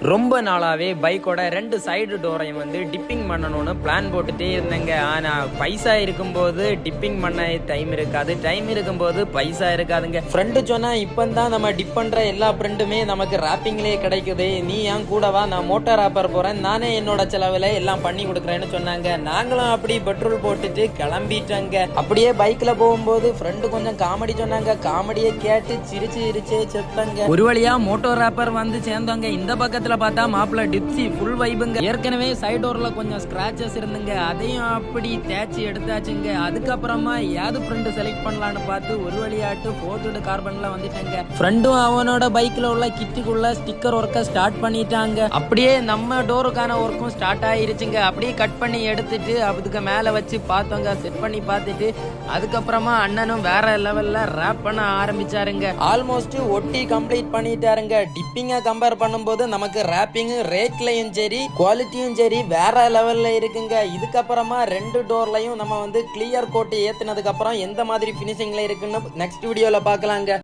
ரொம்ப நாளாவே பைக்கோட 2 சைடு டோரையும் வந்து டிப்பிங் பண்ணணும்னு பிளான் போட்டுட்டே இருந்தேங்க. ஆனா பைசா இருக்கும்போது டிப்பிங் பண்ண டைம் இருக்காது, டைம் இருக்கும்போது பைசா இருக்காதுங்க. ஃப்ரெண்டு சொன்னா இப்பந்தான் நம்ம டிப் பண்ற எல்லா ஃப்ரெண்டுமே நமக்கு ராப்பிங்லேயே கிடைக்குது, நீ ஏன் கூடவா, நான் மோட்டார் ராப்பர் போறேன், நானே என்னோட செலவுல எல்லாம் பண்ணி கொடுக்குறேன்னு சொன்னாங்க. நாங்களும் அப்படி பெட்ரோல் போட்டுட்டு கிளம்பிட்டாங்க. அப்படியே பைக்ல போகும்போது ஃப்ரெண்டு கொஞ்சம் காமெடி சொன்னாங்க. காமெடியை கேட்டு சிரிச்சு சிரிச்சே செத்தாங்க. ஒரு வழியா மோட்டார் ராப்பர் வந்து சேர்ந்தாங்க. இந்த பக்கத்துல பார்த்தா மாப்பிள்ள டிப்சி ஃபுல் வைபுங்க. ஏற்கனவே சைட் டோர்ல கொஞ்சம் ஸ்கிராச்சஸ் இருந்துங்க, அதையும் அப்படி தேய்ச்சி எடுத்தாச்சுங்க. அதுக்கப்புறமா யாரு ஃப்ரெண்டு செலக்ட் பண்ணலான்னு பார்த்து ஒரு வழியாட்டு ஃபோர்த் கார்பன்ல வந்துட்டாங்க. ஃப்ரெண்டும் அவனோட பைக்ல உள்ள கிட்டுக்குள்ள ஸ்டிக்கர் ஒர்க்கை ஸ்டார்ட் பண்ணிட்டாங்க. அப்படியே நம்ம டோருக்கான ஒர்க்கும் ஸ்டார்ட் ஆயிருச்சுங்க. அப்படியே கட் பண்ணி எடுத்துட்டு அதுக்கு மேல வச்சு பார்த்தோங்க, செட் பண்ணி பார்த்துட்டு அதுக்கப்புறமா அண்ணனும் வேற லெவல்ல ரேப் பண்ண ஆரம்பிச்சாருங்க. ஆல்மோஸ்ட் ஒட்டி கம்ப்ளீட் பண்ணிட்டாருங்க. டிப்பிங்கை கம்பேர் பண்ணும்போது நமக்கு ராப்பிங் ரேட்லயும் சரி குவாலிட்டியும் சரி வேற லெவல்ல இருக்குங்க. இதுக்கப்புறமா 2 டோர்லையும் நம்ம வந்து கிளியர் கோட் ஏத்துனதுக்கு அப்புறம் எந்த மாதிரி பினிஷிங்ல இருக்குன்னு நெக்ஸ்ட் வீடியோல பார்க்கலாங்க.